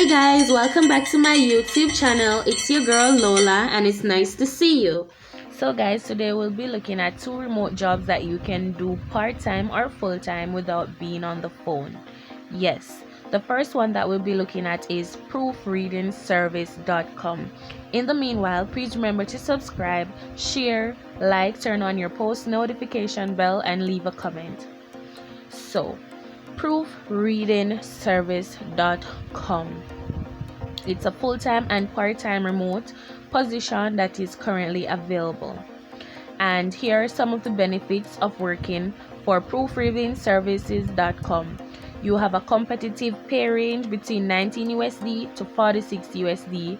Hey guys, welcome back to my YouTube channel. It's your girl Lola and it's nice to see you. So guys, today we'll be looking at 2 remote jobs that you can do part-time or full-time without being on the phone. Yes, the first one that we'll be looking at is proofreadingservice.com. In the meanwhile, please remember to subscribe, share, like, turn on your post notification bell and leave a comment. So, proofreadingservice.com. It's a full-time and part-time remote position that is currently available. And here are some of the benefits of working for proofreadingservices.com. You have a competitive pay range between 19 USD to 46 USD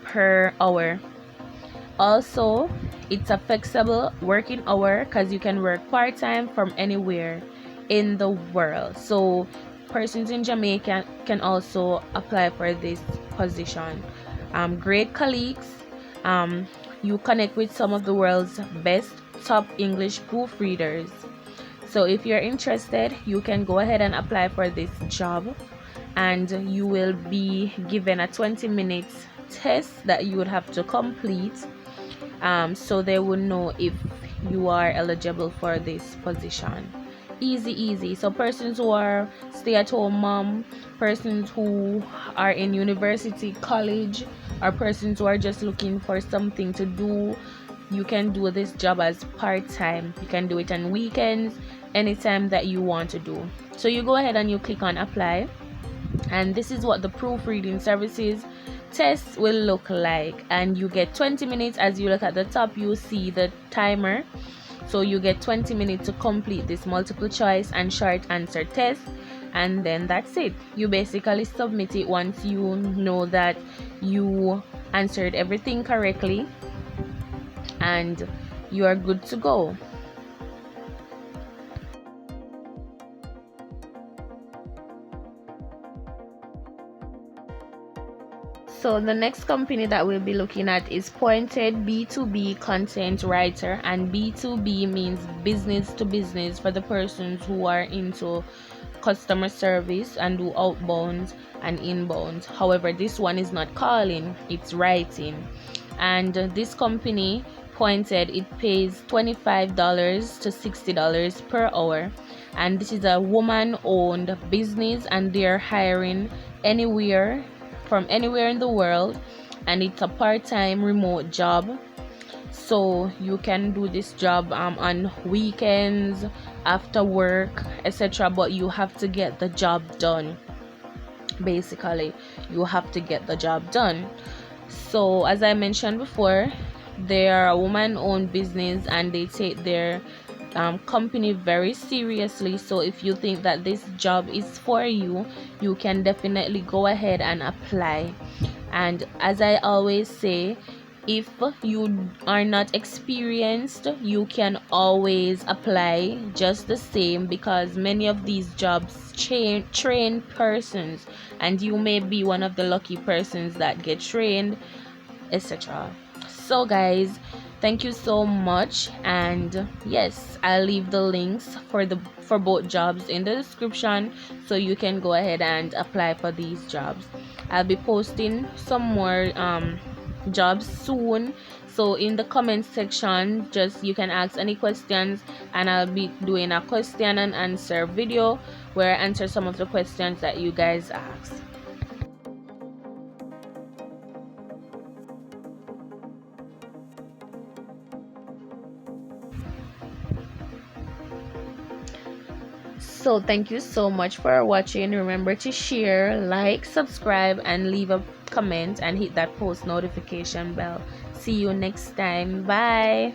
per hour. Also, it's a flexible working hour because you can work part-time from anywhere in the world. So persons in Jamaica can also apply for this position. Great colleagues. You connect with some of the world's best top English proofreaders. So if you're interested, you can go ahead and apply for this job, and you will be given a 20-minute test that you would have to complete, so they will know if you are eligible for this position. Easy. So persons who are stay-at-home mom, persons who are in university, college, or persons who are just looking for something to do, you can do this job as part-time. You can do it on weekends, anytime that you want to do. So you go ahead and you click on apply, and this is what the proofreading services test will look like. And you get 20 minutes. As you look at the top, you see the timer. So you get 20 minutes to complete this multiple choice and short answer test, and then that's it. You basically submit it once you know that you answered everything correctly, and you are good to go. So the next company that we'll be looking at is Pointed B2B Content Writer, and B2B means business to business for the persons who are into customer service and do outbound and inbound. However, this one is not calling, it's writing. And this company, Pointed, it pays $25 to $60 per hour, and this is a woman-owned business, and they're hiring from anywhere in the world, and it's a part-time remote job. So you can do this job on weekends, after work, etc., but you have to get the job done. Basically, you have to get the job done. So as I mentioned before, they are a woman-owned business, and they take their company very seriously. So if you think that this job is for you, you can definitely go ahead and apply. And as I always say, if you are not experienced, you can always apply just the same, because many of these jobs train persons, and you may be one of the lucky persons that get trained, etc. So guys, thank you so much, and yes, I'll leave the links for both jobs in the description, so you can go ahead and apply for these jobs. I'll be posting some more jobs soon, so in the comment section, just you can ask any questions, and I'll be doing a question and answer video where I answer some of the questions that you guys asked. So thank you so much for watching. Remember to share, like, subscribe, and leave a comment, and hit that post notification bell. See you next time. Bye.